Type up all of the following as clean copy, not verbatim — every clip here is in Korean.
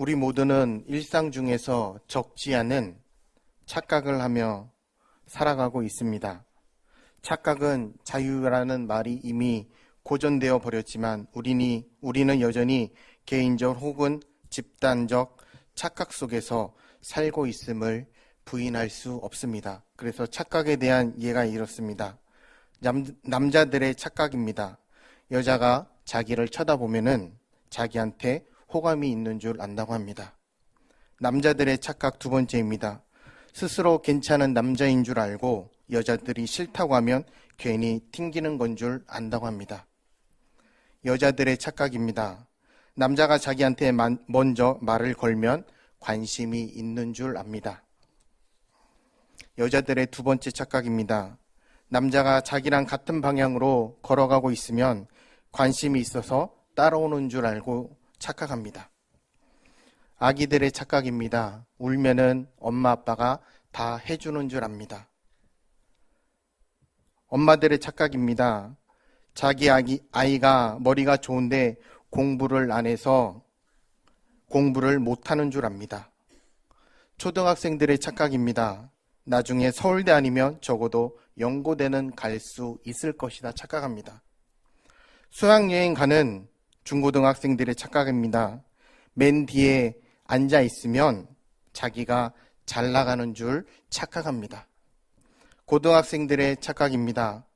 우리 모두는 일상 중에서 적지 않은 착각을 하며 살아가고 있습니다. 착각은 자유라는 말이 이미 고전되어 버렸지만 우리는 여전히 개인적 혹은 집단적 착각 속에서 살고 있음을 부인할 수 없습니다. 그래서 착각에 대한 예가 이렇습니다. 남자들의 착각입니다. 여자가 자기를 쳐다보면은 자기한테 호감이 있는 줄 안다고 합니다. 남자들의 착각 두 번째입니다. 스스로 괜찮은 남자인 줄 알고 여자들이 싫다고 하면 괜히 튕기는 건 줄 안다고 합니다. 여자들의 착각입니다. 남자가 자기한테 먼저 말을 걸면 관심이 있는 줄 압니다. 여자들의 두 번째 착각입니다. 남자가 자기랑 같은 방향으로 걸어가고 있으면 관심이 있어서 따라오는 줄 알고 착각합니다. 아기들의 착각입니다. 울면은 엄마 아빠가 다 해주는 줄 압니다. 엄마들의 착각입니다. 자기 아이가 머리가 좋은데 공부를 안 해서 공부를 못하는 줄 압니다. 초등학생들의 착각입니다. 나중에 서울대 아니면 적어도 연고대는 갈 수 있을 것이다 착각합니다. 수학여행 가는 중고등학생들의 착각입니다. 맨 뒤에 앉아 있으면 자기가 잘 나가는 줄 착각합니다. 고등학생들의 착각입니다.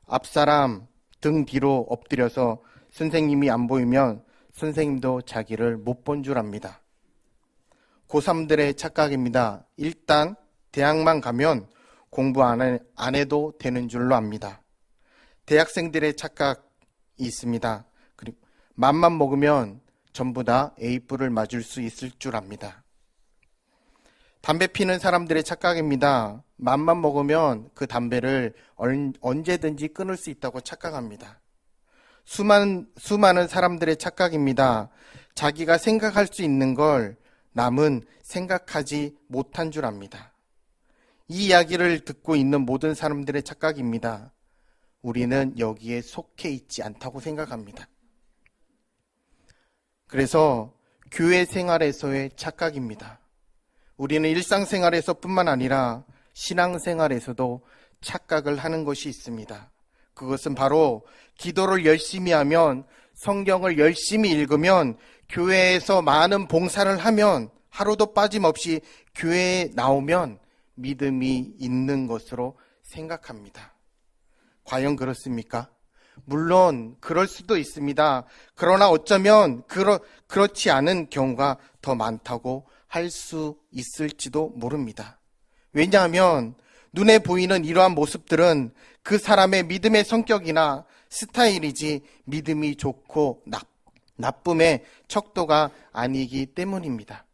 앞사람 등 뒤로 엎드려서 선생님이 안 보이면 선생님도 자기를 못 본 줄 압니다. 고3들의 착각입니다. 일단 대학만 가면 공부 안 해도 되는 줄로 압니다. 대학생들의 착각이 있습니다. 그리고 맘만 먹으면 전부 다 A뿔을 맞을 수 있을 줄 압니다. 담배 피는 사람들의 착각입니다. 맘만 먹으면 그 담배를 언제든지 끊을 수 있다고 착각합니다. 수많은 사람들의 착각입니다. 자기가 생각할 수 있는 걸 남은 생각하지 못한 줄 압니다. 이 이야기를 듣고 있는 모든 사람들의 착각입니다. 우리는 여기에 속해 있지 않다고 생각합니다. 그래서 교회 생활에서의 착각입니다. 우리는 일상생활에서 뿐만 아니라 신앙생활에서도 착각을 하는 것이 있습니다. 그것은 바로 기도를 열심히 하면, 성경을 열심히 읽으면, 교회에서 많은 봉사를 하면, 하루도 빠짐없이 교회에 나오면 믿음이 있는 것으로 생각합니다. 과연 그렇습니까? 물론 그럴 수도 있습니다. 그러나 어쩌면 그렇지 않은 경우가 더 많다고 할 수 있을지도 모릅니다. 왜냐하면 눈에 보이는 이러한 모습들은 그 사람의 믿음의 성격이나 스타일이지 믿음이 좋고 나쁨의 척도가 아니기 때문입니다.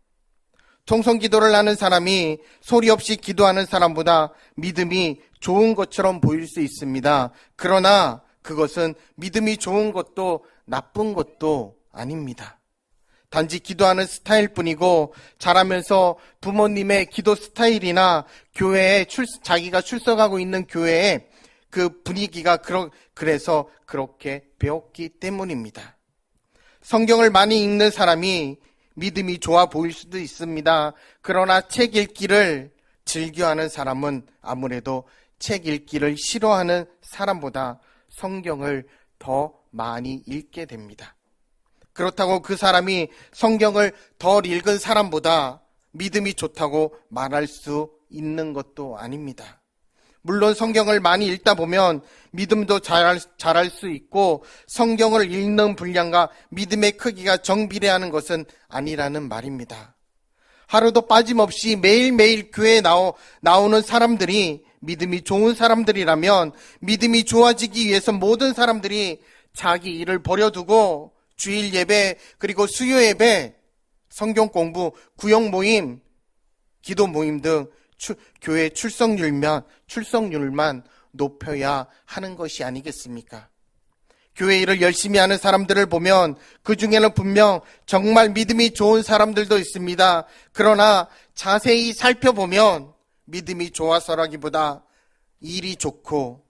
통성기도를 하는 사람이 소리 없이 기도하는 사람보다 믿음이 좋은 것처럼 보일 수 있습니다. 그러나 그것은 믿음이 좋은 것도 나쁜 것도 아닙니다. 단지 기도하는 스타일 뿐이고, 자라면서 부모님의 기도 스타일이나 교회에 자기가 출석하고 있는 교회의 그 분위기가 그래서 그렇게 배웠기 때문입니다. 성경을 많이 읽는 사람이 믿음이 좋아 보일 수도 있습니다. 그러나 책 읽기를 즐겨하는 사람은 아무래도 책 읽기를 싫어하는 사람보다 성경을 더 많이 읽게 됩니다. 그렇다고 그 사람이 성경을 덜 읽은 사람보다 믿음이 좋다고 말할 수 있는 것도 아닙니다. 물론 성경을 많이 읽다 보면 믿음도 잘할 수 있고, 성경을 읽는 분량과 믿음의 크기가 정비례하는 것은 아니라는 말입니다. 하루도 빠짐없이 매일매일 교회에 나오는 사람들이 믿음이 좋은 사람들이라면, 믿음이 좋아지기 위해서 모든 사람들이 자기 일을 버려두고 주일 예배, 그리고 수요 예배, 성경 공부, 구역 모임, 기도 모임 등 교회 출석률만 높여야 하는 것이 아니겠습니까? 교회 일을 열심히 하는 사람들을 보면 그 중에는 분명 정말 믿음이 좋은 사람들도 있습니다. 그러나 자세히 살펴보면 믿음이 좋아서라기보다 일이 좋고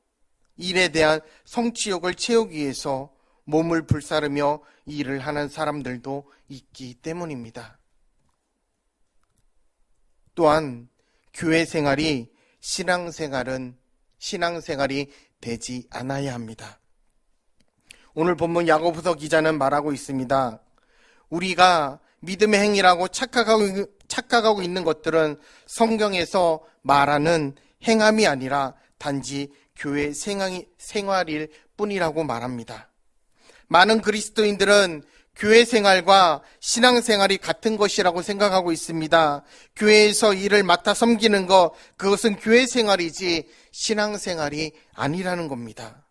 일에 대한 성취욕을 채우기 위해서 몸을 불사르며 일을 하는 사람들도 있기 때문입니다. 또한 교회 생활이 신앙생활이 되지 않아야 합니다. 오늘 본문 야고보서 기자는 말하고 있습니다. 우리가 믿음의 행위라고 착각하고 있는 것들은 성경에서 말하는 행함이 아니라 단지 교회 생활일 뿐이라고 말합니다. 많은 그리스도인들은 교회 생활과 신앙생활이 같은 것이라고 생각하고 있습니다. 교회에서 일을 맡아 섬기는 것, 그것은 교회 생활이지 신앙생활이 아니라는 겁니다.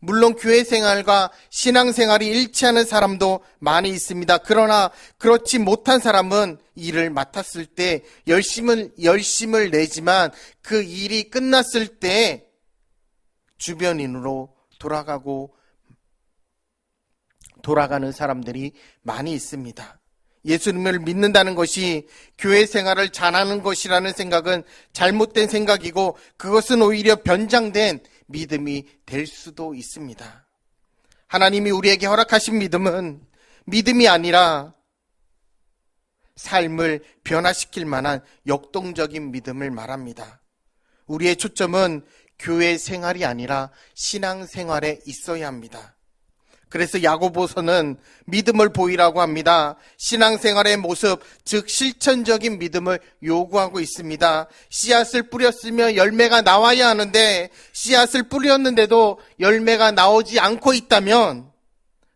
물론 교회 생활과 신앙생활이 일치하는 사람도 많이 있습니다. 그러나 그렇지 못한 사람은 일을 맡았을 때 열심을 내지만 그 일이 끝났을 때 주변인으로 돌아가는 사람들이 많이 있습니다. 예수님을 믿는다는 것이 교회 생활을 잘하는 것이라는 생각은 잘못된 생각이고 그것은 오히려 변장된 믿음이 될 수도 있습니다. 하나님이 우리에게 허락하신 믿음은 믿음이 아니라 삶을 변화시킬 만한 역동적인 믿음을 말합니다. 우리의 초점은 교회 생활이 아니라 신앙 생활에 있어야 합니다. 그래서 야고보서는 믿음을 보이라고 합니다. 신앙생활의 모습, 즉 실천적인 믿음을 요구하고 있습니다. 씨앗을 뿌렸으면 열매가 나와야 하는데 씨앗을 뿌렸는데도 열매가 나오지 않고 있다면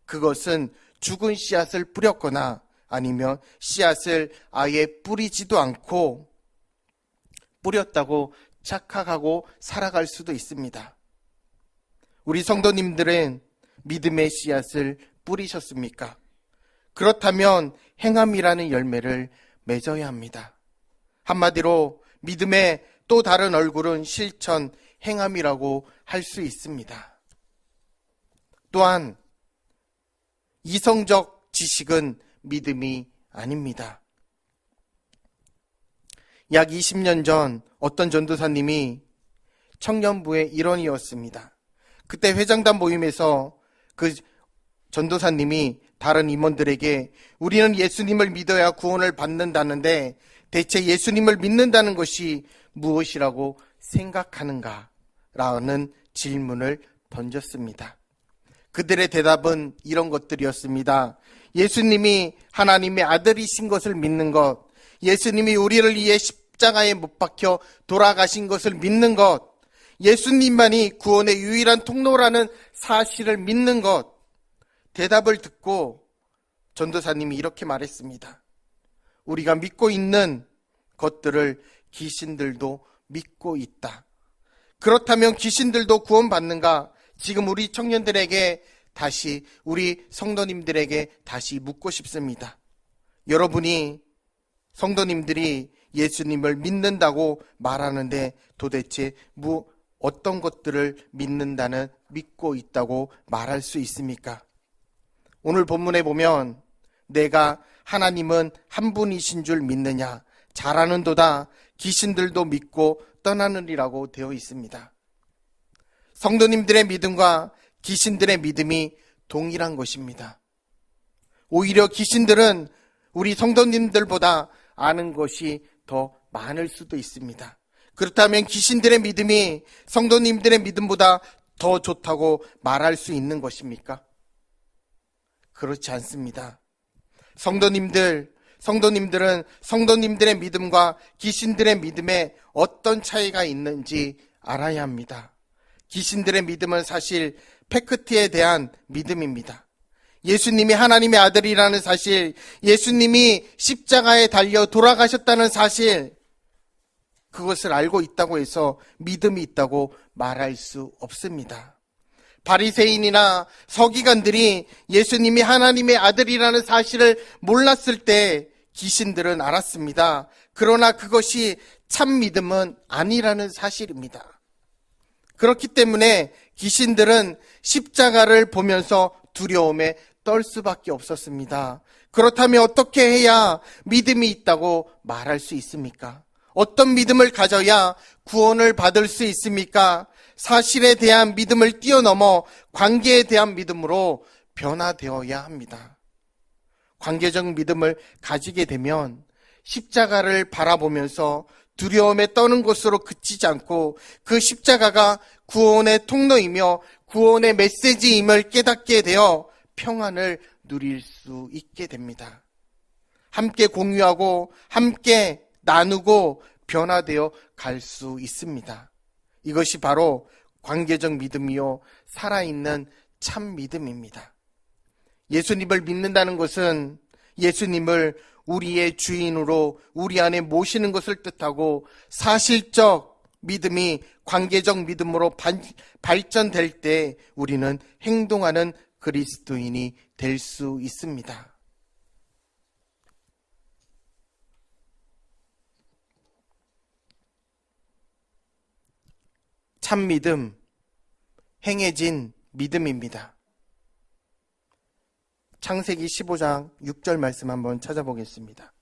그것은 죽은 씨앗을 뿌렸거나 아니면 씨앗을 아예 뿌리지도 않고 뿌렸다고 착각하고 살아갈 수도 있습니다. 우리 성도님들은 믿음의 씨앗을 뿌리셨습니까? 그렇다면 행함이라는 열매를 맺어야 합니다. 한마디로 믿음의 또 다른 얼굴은 실천, 행함이라고 할 수 있습니다. 또한 이성적 지식은 믿음이 아닙니다. 약 20년 전 어떤 전도사님이 청년부의 일원이었습니다. 그때 회장단 모임에서 그 전도사님이 다른 임원들에게 우리는 예수님을 믿어야 구원을 받는다는데 대체 예수님을 믿는다는 것이 무엇이라고 생각하는가? 라는 질문을 던졌습니다. 그들의 대답은 이런 것들이었습니다. 예수님이 하나님의 아들이신 것을 믿는 것, 예수님이 우리를 위해 십자가에 못 박혀 돌아가신 것을 믿는 것, 예수님만이 구원의 유일한 통로라는 사실을 믿는 것. 대답을 듣고 전도사님이 이렇게 말했습니다. 우리가 믿고 있는 것들을 귀신들도 믿고 있다. 그렇다면 귀신들도 구원받는가? 지금 우리 청년들에게 우리 성도님들에게 다시 묻고 싶습니다. 여러분이 성도님들이 예수님을 믿는다고 말하는데 도대체 어떤 것들을 믿고 있다고 말할 수 있습니까? 오늘 본문에 보면 내가 하나님은 한 분이신 줄 믿느냐? 잘하는도다. 귀신들도 믿고 떠나느니라고 되어 있습니다. 성도님들의 믿음과 귀신들의 믿음이 동일한 것입니다. 오히려 귀신들은 우리 성도님들보다 아는 것이 더 많을 수도 있습니다. 그렇다면 귀신들의 믿음이 성도님들의 믿음보다 더 좋다고 말할 수 있는 것입니까? 그렇지 않습니다. 성도님들은 성도님들의 믿음과 귀신들의 믿음에 어떤 차이가 있는지 알아야 합니다. 귀신들의 믿음은 사실 팩트에 대한 믿음입니다. 예수님이 하나님의 아들이라는 사실, 예수님이 십자가에 달려 돌아가셨다는 사실, 그것을 알고 있다고 해서 믿음이 있다고 말할 수 없습니다. 바리새인이나 서기관들이 예수님이 하나님의 아들이라는 사실을 몰랐을 때 귀신들은 알았습니다. 그러나 그것이 참 믿음은 아니라는 사실입니다. 그렇기 때문에 귀신들은 십자가를 보면서 두려움에 떨 수밖에 없었습니다. 그렇다면 어떻게 해야 믿음이 있다고 말할 수 있습니까? 어떤 믿음을 가져야 구원을 받을 수 있습니까? 사실에 대한 믿음을 뛰어넘어 관계에 대한 믿음으로 변화되어야 합니다. 관계적 믿음을 가지게 되면 십자가를 바라보면서 두려움에 떠는 것으로 그치지 않고 그 십자가가 구원의 통로이며 구원의 메시지임을 깨닫게 되어 평안을 누릴 수 있게 됩니다. 함께 공유하고 함께 나누고 변화되어 갈 수 있습니다. 이것이 바로 관계적 믿음이요 살아있는 참 믿음입니다. 예수님을 믿는다는 것은 예수님을 우리의 주인으로 우리 안에 모시는 것을 뜻하고 사실적 믿음이 관계적 믿음으로 발전될 때 우리는 행동하는 그리스도인이 될 수 있습니다. 참 믿음, 행해진 믿음입니다. 창세기 15장 6절 말씀 한번 찾아보겠습니다.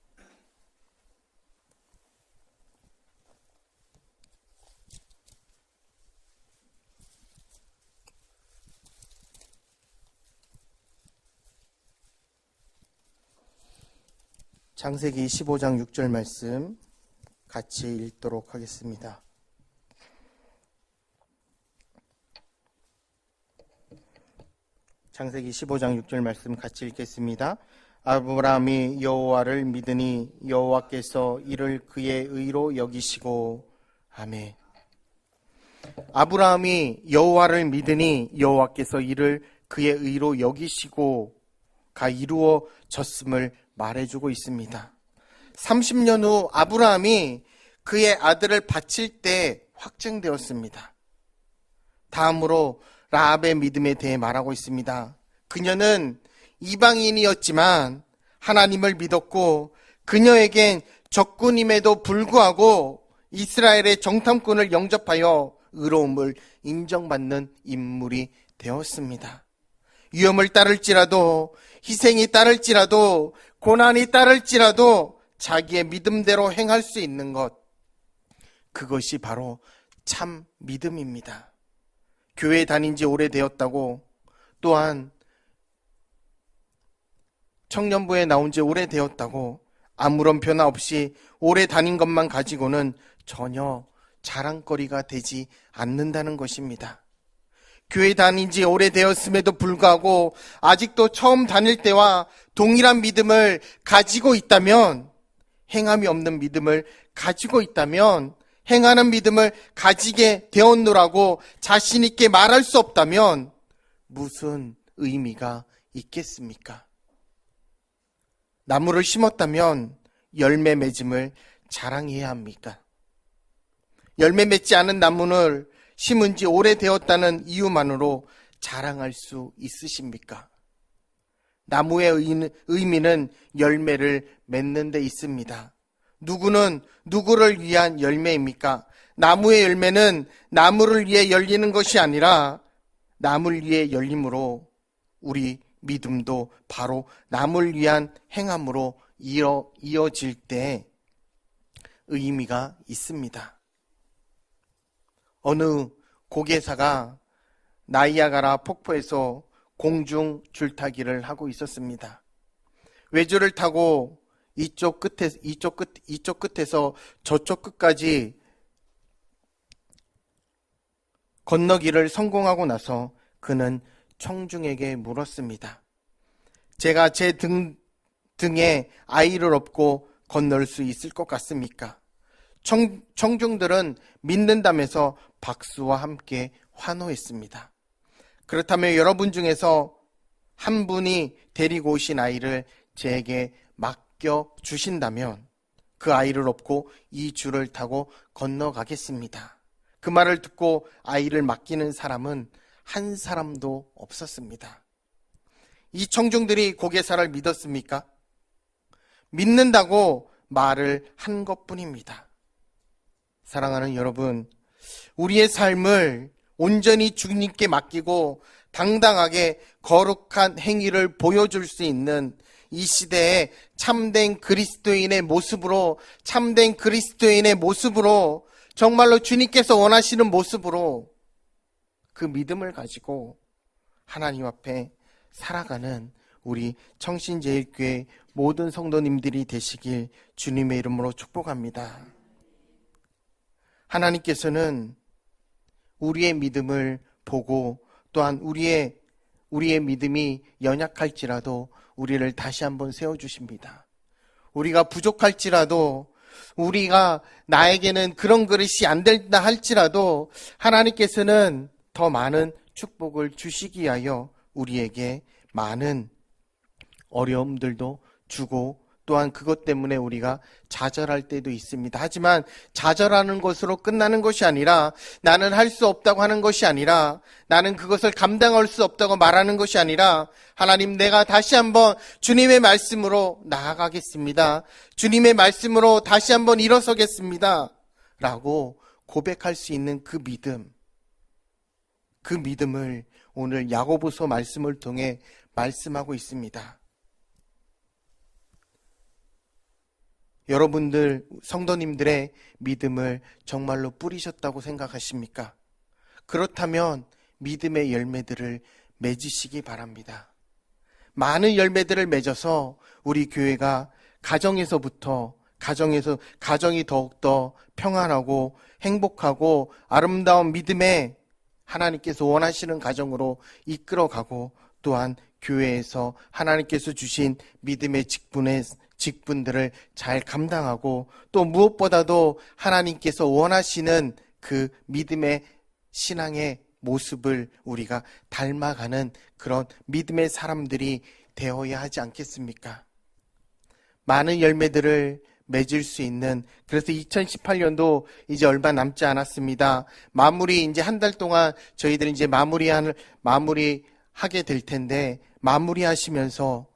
창세기 15장 6절 말씀 같이 읽도록 하겠습니다. 창세기 15장 6절 말씀 같이 읽겠습니다. 아브라함이 여호와를 믿으니 여호와께서 이를 그의 의로 여기시고. 아멘. 아브라함이 여호와를 믿으니 여호와께서 이를 그의 의로 여기시고가 이루어졌음을 말해주고 있습니다. 30년 후 아브라함이 그의 아들을 바칠 때 확증되었습니다. 다음으로 라합의 믿음에 대해 말하고 있습니다. 그녀는 이방인이었지만 하나님을 믿었고 그녀에겐 적군임에도 불구하고 이스라엘의 정탐꾼을 영접하여 의로움을 인정받는 인물이 되었습니다. 위험을 따를지라도 희생이 따를지라도 고난이 따를지라도 자기의 믿음대로 행할 수 있는 것, 그것이 바로 참 믿음입니다. 교회 다닌 지 오래되었다고, 또한 청년부에 나온 지 오래되었다고 아무런 변화 없이 오래 다닌 것만 가지고는 전혀 자랑거리가 되지 않는다는 것입니다. 교회 다닌 지 오래되었음에도 불구하고 아직도 처음 다닐 때와 동일한 믿음을 가지고 있다면, 행함이 없는 믿음을 가지고 있다면, 행하는 믿음을 가지게 되었노라고 자신 있게 말할 수 없다면 무슨 의미가 있겠습니까? 나무를 심었다면 열매 맺음을 자랑해야 합니까? 열매 맺지 않은 나무를 심은 지 오래되었다는 이유만으로 자랑할 수 있으십니까? 나무의 의미는 열매를 맺는 데 있습니다. 누구는 누구를 위한 열매입니까? 나무의 열매는 나무를 위해 열리는 것이 아니라 남을 위해 열림으로 우리 믿음도 바로 남을 위한 행함으로 이어질 때 의미가 있습니다. 어느 고개사가 나이아가라 폭포에서 공중 줄타기를 하고 있었습니다. 외줄을 타고 이쪽 끝에서 저쪽 끝까지 건너기를 성공하고 나서 그는 청중에게 물었습니다. 제가 제 등에 아이를 업고 건널 수 있을 것 같습니까? 청중들은 믿는다면서 박수와 함께 환호했습니다. 그렇다면 여러분 중에서 한 분이 데리고 오신 아이를 제게 맡겨 주신다면 그 아이를 업고 이 줄을 타고 건너가겠습니다. 그 말을 듣고 아이를 맡기는 사람은 한 사람도 없었습니다. 이 청중들이 고개사를 믿었습니까? 믿는다고 말을 한 것뿐입니다. 사랑하는 여러분, 우리의 삶을 온전히 주님께 맡기고 당당하게 거룩한 행위를 보여줄 수 있는 이 시대에 참된 그리스도인의 모습으로, 참된 그리스도인의 모습으로, 정말로 주님께서 원하시는 모습으로 그 믿음을 가지고 하나님 앞에 살아가는 우리 청신제일교회 모든 성도님들이 되시길 주님의 이름으로 축복합니다. 하나님께서는 우리의 믿음을 보고 또한 우리의 믿음이 연약할지라도 우리를 다시 한번 세워주십니다. 우리가 부족할지라도, 우리가 나에게는 그런 그릇이 안 된다 할지라도 하나님께서는 더 많은 축복을 주시기 위하여 우리에게 많은 어려움들도 주고, 또한 그것 때문에 우리가 좌절할 때도 있습니다. 하지만 좌절하는 것으로 끝나는 것이 아니라, 나는 할 수 없다고 하는 것이 아니라, 나는 그것을 감당할 수 없다고 말하는 것이 아니라, 하나님, 내가 다시 한번 주님의 말씀으로 나아가겠습니다. 주님의 말씀으로 다시 한번 일어서겠습니다. 라고 고백할 수 있는 그 믿음을 오늘 야고보서 말씀을 통해 말씀하고 있습니다. 여러분들, 성도님들의 믿음을 정말로 뿌리셨다고 생각하십니까? 그렇다면 믿음의 열매들을 맺으시기 바랍니다. 많은 열매들을 맺어서 우리 교회가 가정이 더욱더 평안하고 행복하고 아름다운 믿음의 하나님께서 원하시는 가정으로 이끌어가고, 또한 교회에서 하나님께서 주신 믿음의 직분들을 잘 감당하고, 또 무엇보다도 하나님께서 원하시는 그 믿음의 신앙의 모습을 우리가 닮아가는 그런 믿음의 사람들이 되어야 하지 않겠습니까? 많은 열매들을 맺을 수 있는, 그래서 2018년도 이제 얼마 남지 않았습니다. 이제 한 달 동안 저희들이 이제 마무리하게 될 텐데, 마무리하시면서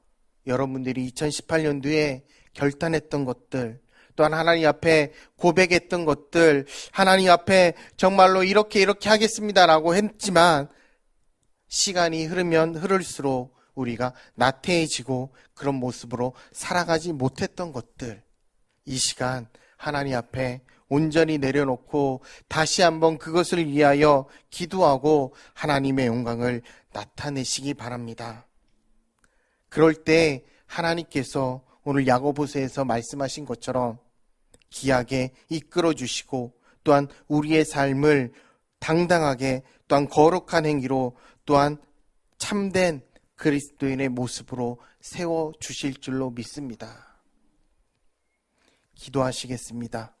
여러분들이 2018년도에 결단했던 것들, 또한 하나님 앞에 고백했던 것들, 하나님 앞에 정말로 이렇게 하겠습니다라고 했지만 시간이 흐르면 흐를수록 우리가 나태해지고 그런 모습으로 살아가지 못했던 것들, 이 시간 하나님 앞에 온전히 내려놓고 다시 한번 그것을 위하여 기도하고 하나님의 영광을 나타내시기 바랍니다. 그럴 때 하나님께서 오늘 야고보서에서 말씀하신 것처럼 귀하게 이끌어 주시고, 또한 우리의 삶을 당당하게, 또한 거룩한 행위로, 또한 참된 그리스도인의 모습으로 세워 주실 줄로 믿습니다. 기도하시겠습니다.